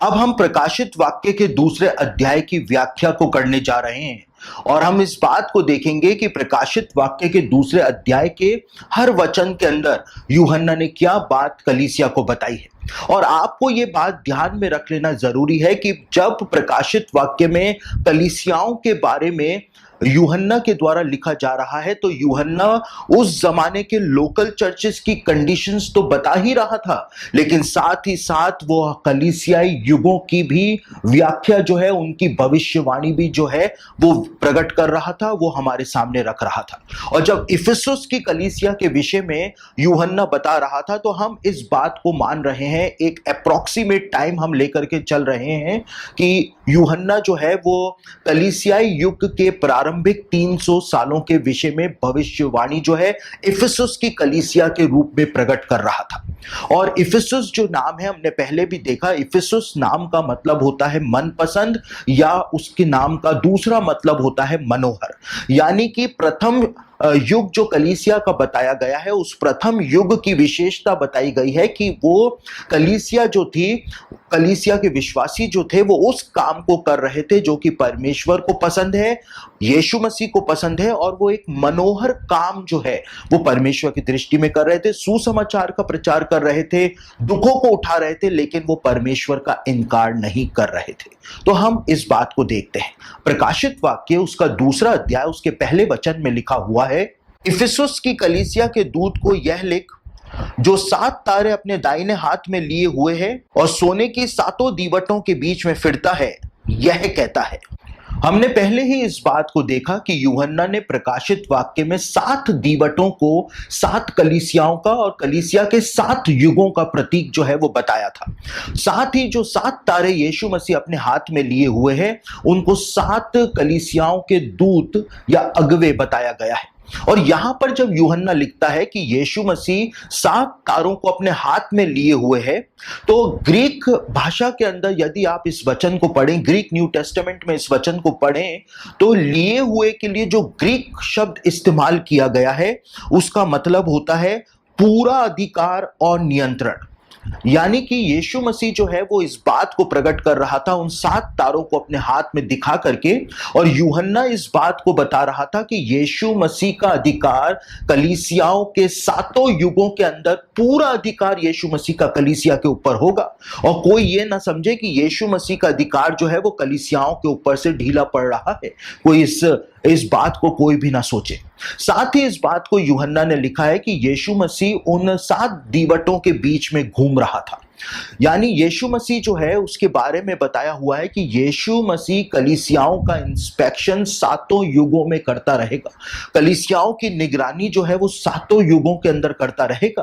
अब हम प्रकाशित वाक्य के दूसरे अध्याय की व्याख्या को करने जा रहे हैं और हम इस बात को देखेंगे कि प्रकाशित वाक्य के दूसरे अध्याय के हर वचन के अंदर यूहन्ना ने क्या बात कलीसिया को बताई है। और आपको ये बात ध्यान में रख लेना जरूरी है कि जब प्रकाशित वाक्य में कलीसियाओं के बारे में यूहन्ना के द्वारा लिखा जा रहा है तो यूहन्ना उस जमाने के लोकल चर्चेस की कंडीशंस तो बता ही रहा था, लेकिन साथ ही साथ वो कलीसियाई युगों की भी व्याख्या जो है, उनकी भविष्यवाणी भी जो है वो प्रकट कर रहा था, वो हमारे सामने रख रहा था। और जब इफिसुस की कलीसिया के विषय में यूहन्ना बता रहा था तो हम इस बात को मान रहे हैं, एक अप्रॉक्सीमेट टाइम हम लेकर के चल रहे हैं कि यूहन्ना जो है वो कलीसियाई युग के प्रारंभिक 300 सालों के विषय में भविष्यवाणी जो है इफिसुस की कलीसिया के रूप में प्रकट कर रहा था। और इफिसुस जो नाम है, हमने पहले भी देखा, इफिसुस नाम का मतलब होता है मनपसंद, या उसके नाम का दूसरा मतलब होता है मनोहर। यानी कि प्रथम युग जो कलीसिया का बताया गया है, उस प्रथम युग की विशेषता बताई गई है कि वो कलीसिया जो थी, कलीसिया के विश्वासी जो थे, वो उस काम को कर रहे थे जो कि परमेश्वर को पसंद है, यीशु मसीह को पसंद है, और वो एक मनोहर काम जो है वो परमेश्वर की दृष्टि में कर रहे थे। सुसमाचार का प्रचार कर रहे थे, दुखों को उठा रहे थे, लेकिन वो परमेश्वर का इनकार नहीं कर रहे थे। तो हम इस बात को देखते हैं। प्रकाशित वाक्य उसका दूसरा अध्याय उसके पहले वचन में लिखा हुआ है, इफिसुस की कलीसिया के दूत को यह लिख, जो 7 तारे अपने दाहिने हाथ में लिए हुए है और सोने की 7 दीवटों के बीच में फिरता है, यह कहता है। हमने पहले ही इस बात को देखा कि यूहन्ना ने प्रकाशित वाक्य में 7 दीवटों को 7 कलीसियाओं का और कलीसिया के 7 युगों का प्रतीक जो है वो बताया था। साथ ही जो 7 तारे यीशु मसीह अपने हाथ में लिए हुए हैं, उनको 7 कलीसियाओं के दूत या अगवे बताया गया है। और यहां पर जब यूहन्ना लिखता है कि यीशु मसीह 7 तारों को अपने हाथ में लिए हुए है, तो ग्रीक भाषा के अंदर यदि आप इस वचन को पढ़ें, ग्रीक न्यू टेस्टामेंट में इस वचन को पढ़ें, तो लिए हुए के लिए जो ग्रीक शब्द इस्तेमाल किया गया है उसका मतलब होता है पूरा अधिकार और नियंत्रण। यानी कि यीशु मसीह जो है वो इस बात को प्रकट कर रहा था उन 7 तारों को अपने हाथ में दिखा करके, और यूहन्ना इस बात को बता रहा था कि यीशु मसीह का अधिकार कलीसियाओं के 7 युगों के अंदर, पूरा अधिकार यीशु मसीह का कलीसिया के ऊपर होगा। और कोई ये ना समझे कि यीशु मसीह का अधिकार जो है वो कलीसियाओं के ऊपर से ढीला पड़ रहा है, कोई इस बात को कोई भी ना सोचे। साथ ही इस बात को यूहन्ना ने लिखा है कि यीशु मसीह उन 7 दीवटों के बीच में घूम रहा था। यानी यीशु मसीह जो है उसके बारे में बताया हुआ है कि यीशु मसीह कलीसियाओं का इंस्पेक्शन 7 युगों में करता रहेगा, कलीसियाओं की निगरानी जो है वो 7 युगों के अंदर करता रहेगा।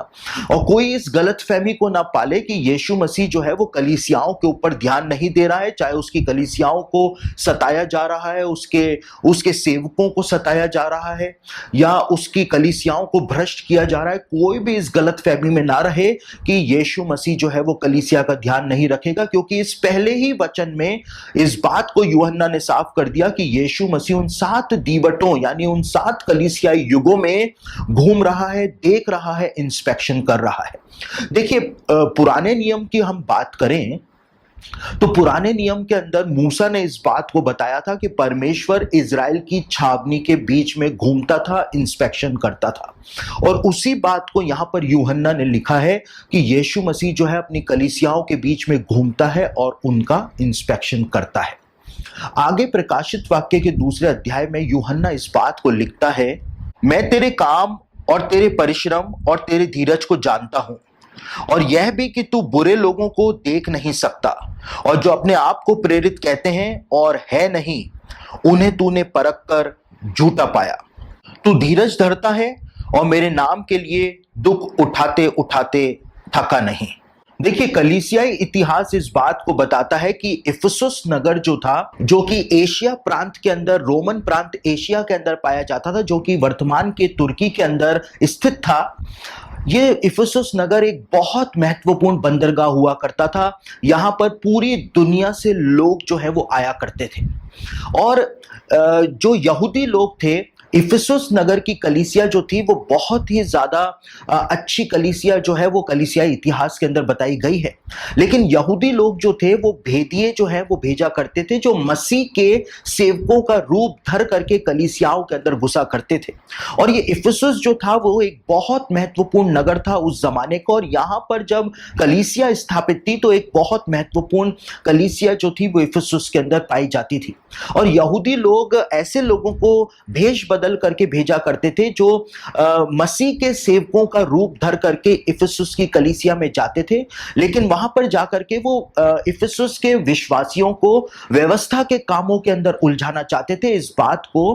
और कोई इस गलतफहमी को ना पाले कि यीशु मसीह जो है वो कलीसियाओं के ऊपर ध्यान नहीं दे रहा है, चाहे उसकी कलीसियाओं को सताया जा रहा है, उसके सेवकों को सताया जा रहा है, या उसकी कलीसियाओं को भ्रष्ट किया जा रहा है। कोई भी इस गलतफहमी में ना रहे कि यीशु मसीह जो है वो कलीसिया का ध्यान नहीं रखेगा, क्योंकि इस पहले ही वचन में इस बात को यूहन्ना ने साफ कर दिया कि यीशु मसीह उन 7 दीवटों यानी उन 7 कलीसियाई युगों में घूम रहा है, देख रहा है, इंस्पेक्शन कर रहा है। देखिए, पुराने नियम की हम बात करें तो पुराने नियम के अंदर मूसा ने इस बात को बताया था कि परमेश्वर इजराइल की छावनी के बीच में घूमता था, इंस्पेक्शन करता था। और उसी बात को यहां पर यूहन्ना ने लिखा है कि यीशु मसीह जो है अपनी कलीसियाओं के बीच में घूमता है और उनका इंस्पेक्शन करता है। आगे प्रकाशित वाक्य के दूसरे अध्याय में यूहन्ना इस बात को लिखता है, मैं तेरे काम और तेरे परिश्रम और तेरे धीरज को जानता हूं, और यह भी कि तू बुरे लोगों को देख नहीं सकता, और जो अपने आप को प्रेरित कहते हैं और है नहीं, उन्हें तूने परख कर झूठा पाया। तू धीरज धरता है और मेरे नाम के लिए दुख उठाते उठाते थका नहीं। देखिए, कलीसियाई इतिहास इस बात को बताता है कि इफिसुस नगर जो था, जो कि एशिया प्रांत के अंदर, रोमन प्रांत एशिया के अंदर पाया जाता था, जो कि वर्तमान के तुर्की के अंदर स्थित था, ये इफिसुस नगर एक बहुत महत्वपूर्ण बंदरगाह हुआ करता था। यहां पर पूरी दुनिया से लोग जो है वो आया करते थे, और जो यहूदी लोग थे इफिसुस नगर की कलीसिया जो थी वो बहुत ही ज्यादा अच्छी कलीसिया जो है वो कलीसिया इतिहास के अंदर बताई गई है। लेकिन यहूदी लोग जो थे वो भेदिए जो है वो भेजा करते थे, जो मसीह के सेवकों का रूप धर करके कलीसियाओं के अंदर घुसा करते थे। और ये इफिसुस जो था वो एक बहुत महत्वपूर्ण नगर था उस जमाने का, और यहाँ पर जब कलीसिया स्थापित थी तो एक बहुत महत्वपूर्ण कलीसिया जो थी वो इफिसुस के अंदर पाई जाती थी। और यहूदी लोग ऐसे लोगों को भेष बदल करके भेजा करते थे जो मसीह के सेवकों का रूप धर करके इफिसुस की कलीसिया में जाते थे, लेकिन वहां पर जाकर के वो इफिसुस के विश्वासियों को व्यवस्था के कामों के अंदर उलझाना चाहते थे। इस बात को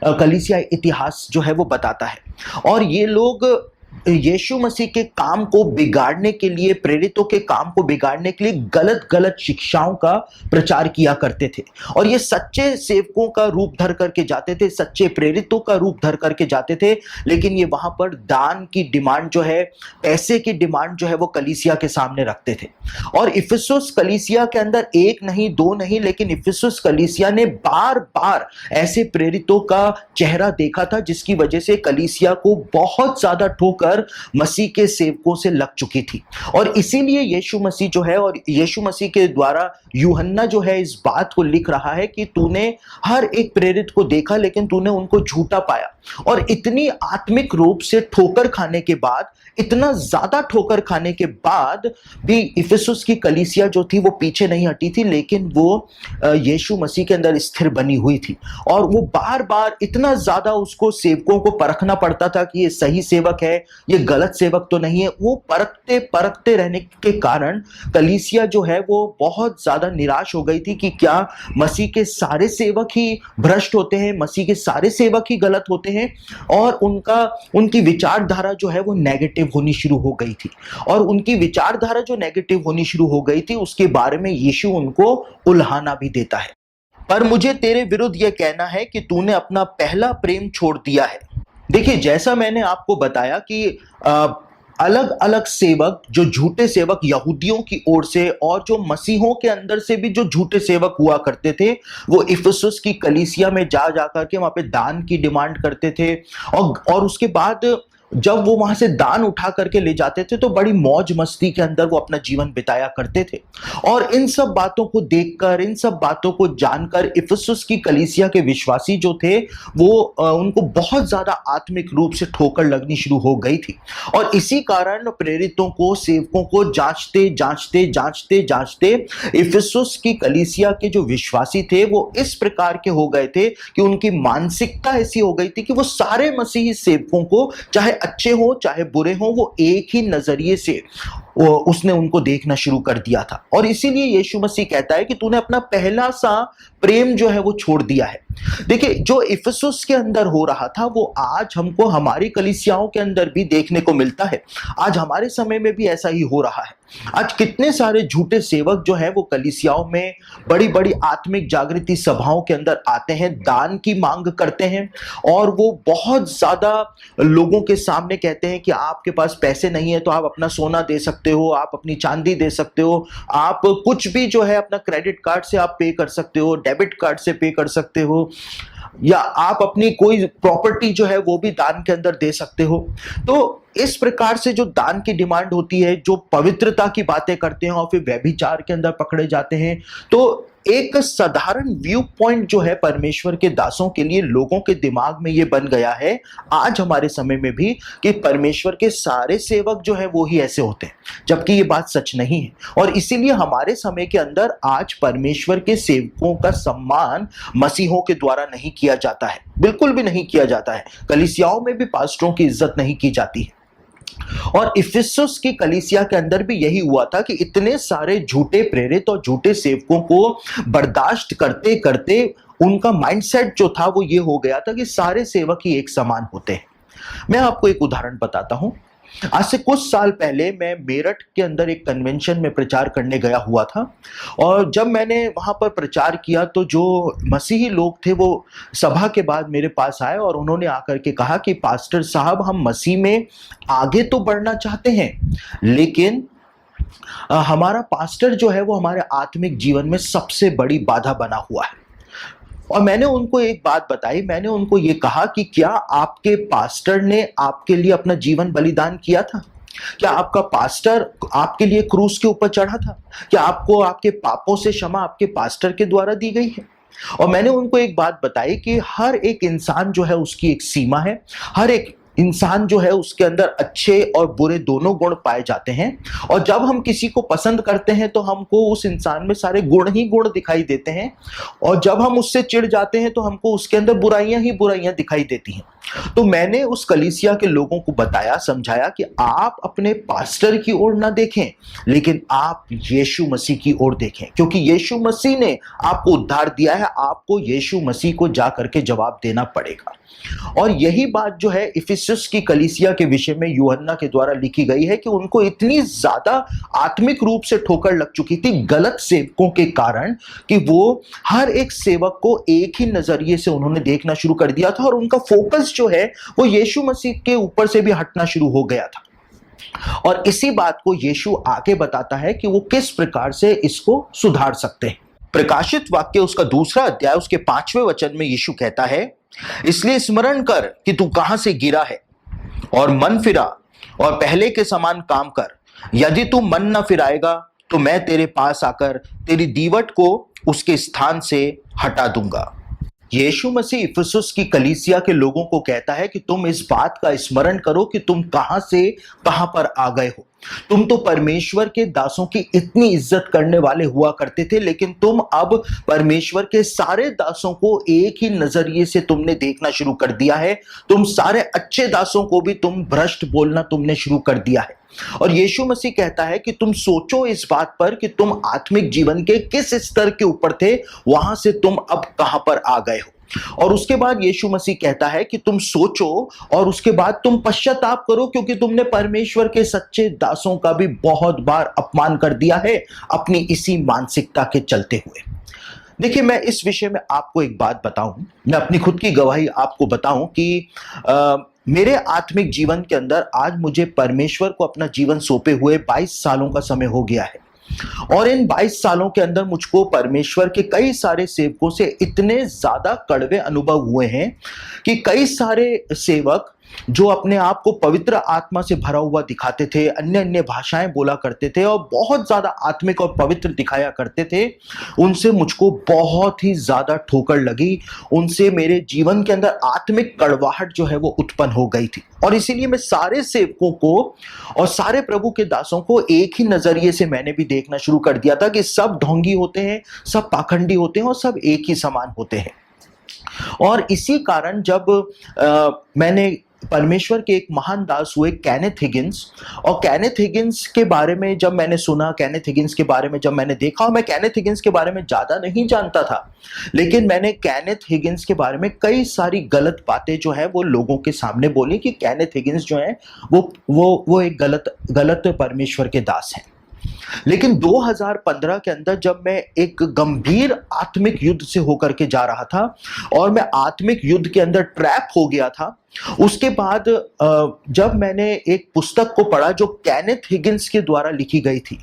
कलीसिया इतिहास जो है वो बताता है। और ये लोग यीशु मसीह के काम को बिगाड़ने के लिए, प्रेरितों के काम को बिगाड़ने के लिए गलत गलत शिक्षाओं का प्रचार किया करते थे। और ये सच्चे सेवकों का रूप धर करके जाते थे, सच्चे प्रेरितों का रूप धर करके जाते थे, लेकिन ये वहां पर दान की डिमांड जो है, पैसे की डिमांड जो है वो कलीसिया के सामने रखते थे। और इफिसुस कलीसिया के अंदर एक नहीं दो नहीं, लेकिन इफिसुस कलीसिया ने बार बार ऐसे प्रेरितों का चेहरा देखा था जिसकी वजह से कलीसिया को बहुत ज्यादा ठोकर मसीह के सेवकों से लग चुकी थी। और इसीलिए यीशु मसीह जो है, और यीशु मसीह के द्वारा यूहन्ना जो है इस बात को लिख रहा है कि तूने हर एक प्रेरित को देखा लेकिन तूने उनको झूठा पाया। और इतनी आत्मिक रूप से ठोकर खाने के बाद, इतना ज्यादा ठोकर खाने के बाद भी इफिसुस की कलीसिया जो थी वो पीछे नहीं हटी थी, लेकिन वो यीशु मसीह के अंदर स्थिर बनी हुई थी। और वो बार बार इतना ज्यादा उसको सेवकों को परखना पड़ता था कि ये सही सेवक है, ये गलत सेवक तो नहीं है। वो परखते परखते रहने के कारण कलीसिया जो है वो बहुत ज्यादा निराश हो गई थी कि क्या मसीह के सारे सेवक ही भ्रष्ट होते हैं, मसीह के सारे सेवक ही गलत होते हैं। और उनकी विचारधारा जो है वो नेगेटिव होनी शुरू हो गई थी। और उनकी विचारधारा जो नेगेटिव होनी शुरू हो गई थी उसके बारे में यीशु उनको उल्हाना भी देता है। पर मुझे तेरे विरुद्ध यह कहना है कि तूने अपना पहला प्रेम छोड़ दिया है। देखिए, जैसा मैंने आपको बताया कि अलग अलग सेवक, जो झूठे सेवक यहूदियों की ओर से और जो मसीहों के अंदर से भी जो झूठे सेवक हुआ करते थे, वो इफिसुस की कलीसिया में जा जाकर के वहां पे दान की डिमांड करते थे। और उसके बाद जब वो वहां से दान उठा करके ले जाते थे तो बड़ी मौज मस्ती के अंदर वो अपना जीवन बिताया करते थे। और इन सब बातों को देखकर, इन सब बातों को जानकर इफिसुस की कलीसिया के विश्वासी जो थे वो उनको बहुत ज्यादा आत्मिक रूप से ठोकर लगनी शुरू हो गई थी। और इसी कारण प्रेरितों को, सेवकों को जांचते जांचते जांचते जांचते इफिसुस की कलीसिया के जो विश्वासी थे वो इस प्रकार के हो गए थे कि उनकी मानसिकता ऐसी हो गई थी कि वो सारे मसीही सेवकों को, चाहे अच्छे हो चाहे बुरे हो, वो एक ही नजरिए से उसने उनको देखना शुरू कर दिया था। और इसीलिए यीशु मसीह कहता है कि तूने अपना पहला सा प्रेम जो है वो छोड़ दिया है। देखिए, जो इफिसुस के अंदर हो रहा था वो आज हमको हमारी कलीसियाओं के अंदर भी देखने को मिलता है। आज हमारे समय में भी ऐसा ही हो रहा है। आज कितने सारे झूठे सेवक जो है वो कलीसियाओं में, बड़ी बड़ी आत्मिक जागृति सभाओं के अंदर आते हैं, दान की मांग करते हैं, और वो बहुत ज्यादा लोगों के सामने कहते हैं कि आपके पास पैसे नहीं है तो आप अपना सोना दे सकते हो, आप अपनी चांदी दे सकते हो, आप कुछ भी जो है अपना क्रेडिट कार्ड से आप पे कर सकते हो, डेबिट कार्ड से पे कर सकते हो, या आप अपनी कोई प्रॉपर्टी जो है वो भी दान के अंदर दे सकते हो। तो इस प्रकार से जो दान की डिमांड होती है, जो पवित्रता की बातें करते हैं और फिर व्यभिचार के अंदर पकड़े जाते हैं, तो एक साधारण व्यू पॉइंट जो है परमेश्वर के दासों के लिए, लोगों के दिमाग में ये बन गया है आज हमारे समय में भी कि परमेश्वर के सारे सेवक जो है वो ही ऐसे होते हैं, जबकि ये बात सच नहीं है। और इसीलिए हमारे समय के अंदर आज परमेश्वर के सेवकों का सम्मान मसीहों के द्वारा नहीं किया जाता है, बिल्कुल भी नहीं किया जाता है। कलीसियाओं में भी पास्टरों की इज्जत नहीं की जाती है। और इफिसुस की कलीसिया के अंदर भी यही हुआ था कि इतने सारे झूठे प्रेरित और झूठे सेवकों को बर्दाश्त करते करते उनका माइंडसेट जो था वो ये हो गया था कि सारे सेवक ही एक समान होते हैं। मैं आपको एक उदाहरण बताता हूं। आज से कुछ साल पहले मैं मेरठ के अंदर एक कन्वेंशन में प्रचार करने गया हुआ था, और जब मैंने वहां पर प्रचार किया तो जो मसीही लोग थे वो सभा के बाद मेरे पास आए और उन्होंने आकर के कहा कि पास्टर साहब, हम मसीह में आगे तो बढ़ना चाहते हैं, लेकिन हमारा पास्टर जो है वो हमारे आत्मिक जीवन में सबसे बड़ी बाधा बना हुआ है। और मैंने उनको एक बात बताई, मैंने उनको ये कहा कि क्या आपके पास्टर ने आपके लिए अपना जीवन बलिदान किया था? क्या आपका पास्टर आपके लिए क्रूस के ऊपर चढ़ा था? क्या आपको आपके पापों से क्षमा आपके पास्टर के द्वारा दी गई है? और मैंने उनको एक बात बताई कि हर एक इंसान जो है उसकी एक सीमा है, हर एक इंसान जो है उसके अंदर अच्छे और बुरे दोनों गुण पाए जाते हैं, और जब हम किसी को पसंद करते हैं तो हमको उस इंसान में सारे गुण ही गुण दिखाई देते हैं, और जब हम उससे चिढ़ जाते हैं तो हमको उसके अंदर बुराइयां ही बुराइयां दिखाई देती हैं। तो मैंने उस कलीसिया के लोगों को बताया, समझाया कि आप अपने पास्टर की ओर ना देखें, लेकिन आप यीशु मसीह की ओर देखें, क्योंकि यीशु मसीह ने आपको उद्धार दिया है, आपको यीशु मसीह को जा करके जवाब देना पड़ेगा। और यही बात जो है इफिसुस की कलीसिया के विषय में यूहन्ना के द्वारा लिखी गई है कि उनको इतनी ज्यादा आत्मिक रूप से ठोकर लग चुकी थी गलत सेवकों के कारण, कि वो हर एक सेवक को एक ही नजरिए से उन्होंने देखना शुरू कर दिया था, और उनका फोकस जो है वो यीशु मसीह के ऊपर से भी हटना शुरू हो गया था। और इसी बात को यीशु आगे बताता है कि वो किस प्रकार से इसको सुधार सकते हैं। प्रकाशित वाक्य उसका 2 अध्याय उसके 5वें वचन में यीशु कहता है, इसलिए स्मरण कर कि तू कहां से गिरा है, और मन फिरा और पहले के समान काम कर। यदि तू मन न फिराएगा तो मैं तेरे पास आकर तेरी दीवट को उसके स्थान से हटा दूंगा। यीशु मसीह इफिसुस की कलीसिया के लोगों को कहता है कि तुम इस बात का स्मरण करो कि तुम कहां से कहां पर आ गए हो। तुम तो परमेश्वर के दासों की इतनी इज्जत करने वाले हुआ करते थे, लेकिन तुम अब परमेश्वर के सारे दासों को एक ही नजरिए से तुमने देखना शुरू कर दिया है। तुम सारे अच्छे दासों को भी तुम भ्रष्ट बोलना तुमने शुरू कर दिया है। और यीशु मसीह कहता है कि तुम सोचो इस बात पर कि तुम आत्मिक जीवन के किस स्तर के ऊपर थे, वहां से तुम अब कहां पर आ गए हो। और उसके बाद यीशु मसीह कहता है कि तुम सोचो और उसके बाद तुम पश्चाताप करो, क्योंकि तुमने परमेश्वर के सच्चे दासों का भी बहुत बार अपमान कर दिया है अपनी इसी मानसिकता के चलते हुए। देखिए, मैं इस विषय में आपको एक बात बताऊं, मैं अपनी खुद की गवाही आपको बताऊं कि मेरे आत्मिक जीवन के अंदर आज मुझे परमेश्वर को अपना जीवन सौंपे हुए 22 सालों का समय हो गया है। और इन 22 सालों के अंदर मुझको परमेश्वर के कई सारे सेवकों से इतने ज्यादा कड़वे अनुभव हुए हैं कि कई सारे सेवक जो अपने आप को पवित्र आत्मा से भरा हुआ दिखाते थे, अन्य अन्य भाषाएं बोला करते थे और बहुत ज्यादा आत्मिक और पवित्र दिखाया करते थे, उनसे मुझको बहुत ही ज्यादा ठोकर लगी। उनसे मेरे जीवन के अंदर आत्मिक कड़वाहट जो है वो उत्पन्न हो गई थी। और इसीलिए मैं सारे सेवकों को और सारे प्रभु के दासों को एक ही नजरिए से मैंने भी देखना शुरू कर दिया था कि सब ढोंगी होते हैं, सब पाखंडी होते हैं और सब एक ही समान होते हैं। और इसी कारण जब मैंने परमेश्वर के एक महान दास हुए केनेथ हिगिंस, और केनेथ हिगिंस के बारे में जब मैंने सुना, केनेथ हिगिंस के बारे में जब मैंने देखा, और मैं केनेथ हिगिंस के बारे में ज्यादा नहीं जानता था, लेकिन मैंने केनेथ हिगिंस के बारे में कई सारी गलत बातें जो है वो लोगों के सामने बोली कि केनेथ हिगिंस जो है वो एक गलत परमेश्वर के दास हैं। लेकिन 2015 के अंदर जब मैं एक गंभीर आत्मिक युद्ध से होकर के जा रहा था और मैं आत्मिक युद्ध के अंदर ट्रैप हो गया था, उसके बाद जब मैंने एक पुस्तक को पढ़ा जो केनेथ हिगिंस के द्वारा लिखी गई थी,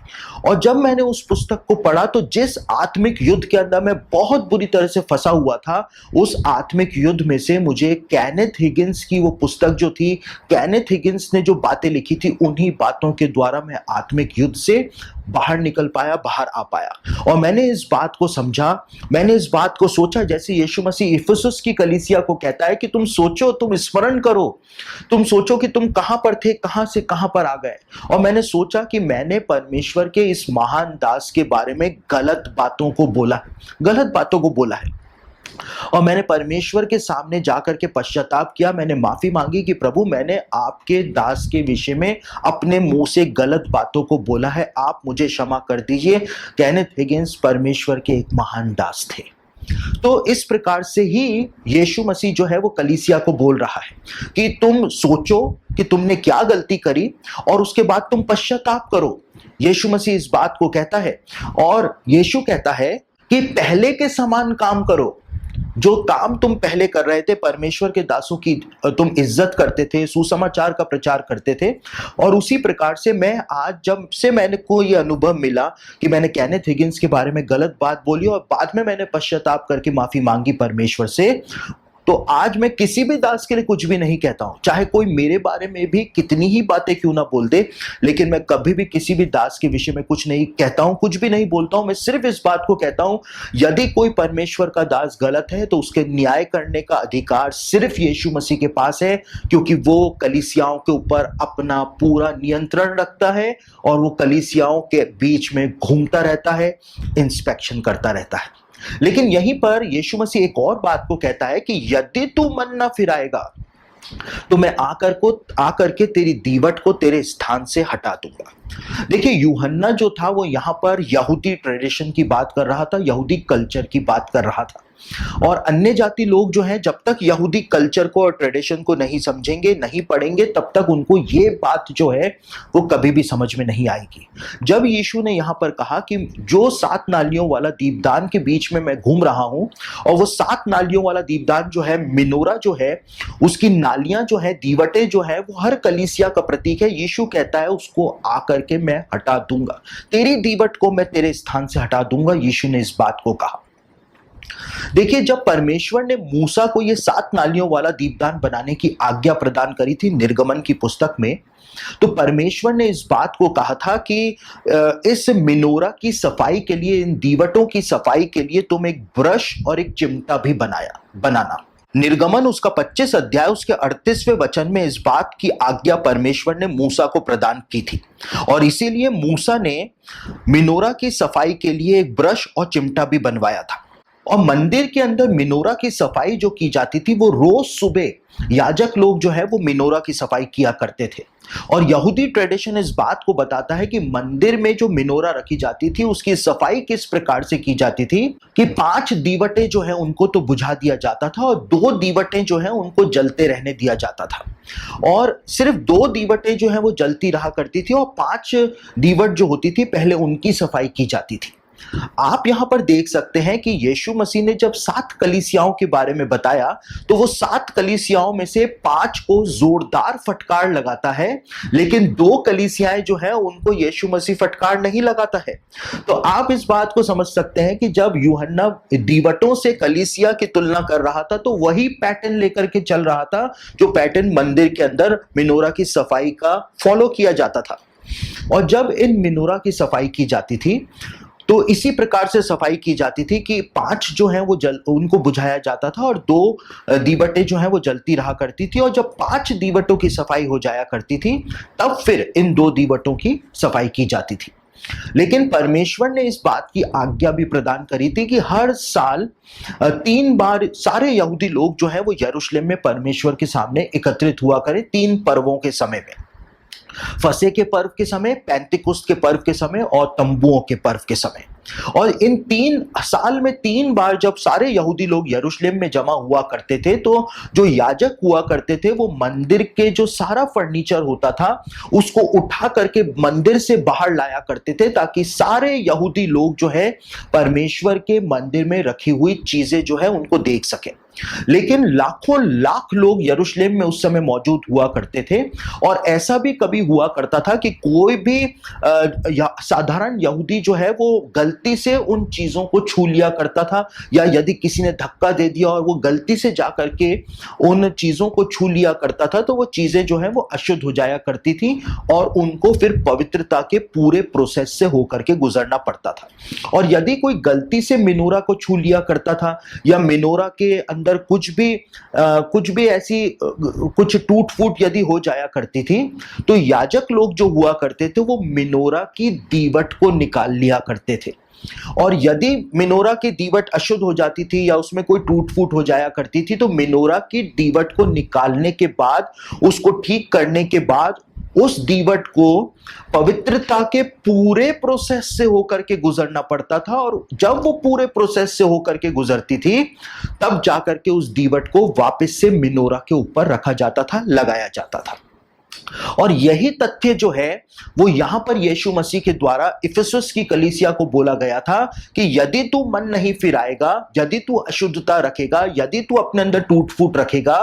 और जब मैंने उस पुस्तक को पढ़ा तो जिस आत्मिक युद्ध के अंदर मैं बहुत बुरी तरह से फंसा हुआ था, उस आत्मिक युद्ध में से मुझे केनेथ हिगिंस की वो पुस्तक जो थी, केनेथ हिगिंस ने जो बातें लिखी थी, उन्हीं बातों के द्वारा मैं आत्मिक युद्ध से बाहर निकल पाया, बाहर आ पाया। और मैंने इस बात को समझा, मैंने इस बात को सोचा, जैसे यीशु मसीह इफिसुस की कलीसिया को कहता है कि तुम सोचो, तुम स्मरण करो, तुम सोचो कि तुम कहां पर थे, कहां से कहां पर आ गए। और मैंने सोचा कि मैंने परमेश्वर के इस महान दास के बारे में गलत बातों को बोला है, और मैंने परमेश्वर के सामने जाकर के पश्चाताप किया। मैंने माफी मांगी कि प्रभु, मैंने आपके दास के विषय में अपने मुंह से गलत बातों को बोला है, आप मुझे क्षमा कर दीजिए। केनेथ हिगिंस परमेश्वर के एक महान दास थे। तो इस प्रकार से ही यीशु मसीह जो है वो कलीसिया को बोल रहा है कि तुम सोचो कि तुमने क्या गलती करी और उसके बाद तुम पश्चाताप करो। यीशु मसीह इस बात को कहता है, और यीशु कहता है कि पहले के समान काम करो। जो काम तुम पहले कर रहे थे, परमेश्वर के दासों की तुम इज्जत करते थे, सुसमाचार का प्रचार करते थे, और उसी प्रकार से मैं आज जब से मैंने को ये अनुभव मिला कि मैंने केनेथ हिगिन्स के बारे में गलत बात बोली और बाद में मैंने पश्चाताप करके माफी मांगी परमेश्वर से, तो आज मैं किसी भी दास के लिए कुछ भी नहीं कहता हूं, चाहे कोई मेरे बारे में भी कितनी ही बातें क्यों ना बोल दे, लेकिन मैं कभी भी किसी भी दास के विषय में कुछ नहीं कहता हूं, कुछ भी नहीं बोलता हूं। मैं सिर्फ इस बात को कहता हूं, यदि कोई परमेश्वर का दास गलत है तो उसके न्याय करने का अधिकार सिर्फ यीशु मसीह के पास है, क्योंकि वो कलीसियाओं के ऊपर अपना पूरा नियंत्रण रखता है और वो कलीसियाओं के बीच में घूमता रहता है, इंस्पेक्शन करता रहता है। लेकिन यहीं पर यीशु मसीह एक और बात को कहता है कि यदि तू मन ना फिराएगा तो मैं आकर के तेरी दीवट को तेरे स्थान से हटा दूंगा। देखिए, यूहन्ना जो था वो यहां पर यहूदी ट्रेडिशन की बात कर रहा था, यहूदी कल्चर की बात कर रहा था, और अन्य जाति लोग जो हैं जब तक यहूदी कल्चर को और ट्रेडिशन को नहीं समझेंगे, नहीं पढ़ेंगे, तब तक उनको ये बात जो है वो कभी भी समझ में नहीं आएगी। जब यीशु ने यहाँ पर कहा कि जो 7 नालियों वाला दीपदान के बीच में मैं घूम रहा हूं, और वो 7 नालियों वाला दीपदान जो है, मिनोरा जो है, उसकी नालियां जो है, दीवटें जो है, वो हर कलीसिया का प्रतीक है। यीशु कहता है उसको आकर के मैं हटा दूंगा, तेरी दीवट को मैं तेरे स्थान से हटा दूंगा। यीशु ने इस बात को कहा। देखिए, जब परमेश्वर ने मूसा को ये 7 नालियों वाला दीपदान बनाने की आज्ञा प्रदान करी थी निर्गमन की पुस्तक में, तो परमेश्वर ने इस बात को कहा था कि इस मिनोरा की सफाई के लिए, इन दीवटों की सफाई के लिए तुम एक ब्रश और एक चिमटा भी बनाना। निर्गमन उसका 25 अध्याय उसके 38वें वचन में इस बात की आज्ञा परमेश्वर ने मूसा को प्रदान की थी, और इसीलिए मूसा ने मिनोरा की सफाई के लिए एक ब्रश और चिमटा भी बनवाया था। और मंदिर के अंदर मिनोरा की सफाई जो की जाती थी, वो रोज सुबह याजक लोग जो है वो मिनोरा की सफाई किया करते थे। और यहूदी ट्रेडिशन इस बात को बताता है कि मंदिर में जो मिनोरा रखी जाती थी उसकी सफाई किस प्रकार से की जाती थी कि 5 दीवटें जो है उनको तो बुझा दिया जाता था, और 2 दीवटें जो है उनको जलते रहने दिया जाता था, और सिर्फ 2 दीवटें जो है वो जलती रहा करती थी, और 5 दीवट जो होती थी पहले उनकी सफाई की जाती थी। आप यहां पर देख सकते हैं कि यीशु मसीह ने जब 7 कलीसियाओं के बारे में बताया, तो वो 7 कलीसियाओं में से 5 को जोरदार फटकार लगाता है, लेकिन 2 कलीसियाएं जो है उनको यीशु मसीह फटकार नहीं लगाता है। तो आप इस बात को समझ सकते हैं कि जब यूहन्ना दीवटों से कलीसिया की तुलना कर रहा था, तो वही पैटर्न लेकर के चल रहा था जो पैटर्न मंदिर के अंदर मिनोरा की सफाई का फॉलो किया जाता था। और जब इन मिनोरा की सफाई की जाती थी तो इसी प्रकार से सफाई की जाती थी कि 5 जो हैं वो उनको बुझाया जाता था, और 2 दीवटें जो हैं वो जलती रहा करती थी, और जब 5 दीवटों की सफाई हो जाया करती थी तब फिर इन 2 दीवटों की सफाई की जाती थी। लेकिन परमेश्वर ने इस बात की आज्ञा भी प्रदान करी थी कि हर साल 3 बार सारे यहूदी लोग जो हैं वो यरूशलेम में परमेश्वर के सामने एकत्रित हुआ करें 3 पर्वों के समय में, फसह के पर्व के समय, पेंतिकुस्त के पर्व के समय और तंबुओं के पर्व के समय। और इन 3 साल में 3 बार जब सारे यहूदी लोग यरूशलेम में जमा हुआ करते थे, तो जो याजक हुआ करते थे वो मंदिर के जो सारा फर्नीचर होता था उसको उठा करके मंदिर से बाहर लाया करते थे, ताकि सारे यहूदी लोग जो है परमेश्वर के मंदिर में रखी हुई चीजें जो है उनको देख सकें। लेकिन लाखों लाख लोग यरूशलेम में उस समय मौजूद हुआ करते थे, और ऐसा भी कभी हुआ करता था कि कोई भी साधारण यहूदी जो है वो गलती से उन चीजों को छू लिया करता था, या यदि किसी ने धक्का दे दिया और वो गलती से जाकर के उन चीजों को छू लिया करता था, तो वो चीजें जो है वो अशुद्ध हो जाया करती थी, और उनको फिर पवित्रता के पूरे प्रोसेस से होकर के गुजरना पड़ता था। और यदि कोई गलती से मिनोरा को छू लिया करता था, या मिनोरा के अंदर कुछ भी ऐसी कुछ टूट फूट यदि हो जाया करती थी, तो याजक लोग जो हुआ करते थे वो मिनोरा की दीवट को निकाल लिया करते थे। और यदि मिनोरा की दीवट अशुद्ध हो जाती थी या उसमें कोई टूट फूट हो जाया करती थी, तो मिनोरा की दीवट को निकालने के बाद, उसको ठीक करने के बाद, उस दीवट को पवित्रता के पूरे प्रोसेस से होकर के गुजरना पड़ता था, और जब वो पूरे प्रोसेस से होकर के गुजरती थी तब जाकर के उस दीवट को वापस से मिनोरा के ऊपर रखा जाता था, लगाया जाता था। और यही तथ्य जो है वो यहां पर यीशु मसीह के द्वारा इफिसुस की कलीसिया को बोला गया था कि यदि तू मन नहीं फिराएगा, यदि तू अशुद्धता रखेगा, यदि तू अपने अंदर टूट फूट रखेगा,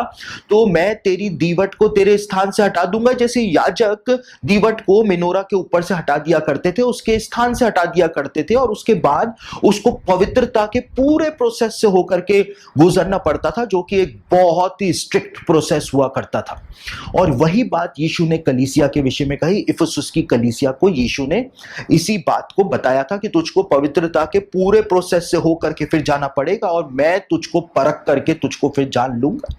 तो मैं तेरी दीवट को तेरे स्थान से हटा दूंगा। जैसे याजक दीवट को मेनोरा के ऊपर से हटा दिया करते थे, उसके स्थान से हटा दिया करते थे, और उसके बाद उसको पवित्रता के पूरे प्रोसेस से होकर के गुजरना पड़ता था, जो कि एक बहुत ही स्ट्रिक्ट प्रोसेस हुआ करता था। और वही बात यीशु ने कलीसिया के विषय में कही। इफिसुस की कलीसिया को यीशु ने इसी बात को बताया था कि तुझको पवित्रता के पूरे प्रोसेस से होकर के फिर जाना पड़ेगा, और मैं तुझको परख करके तुझको फिर जान लूंगा।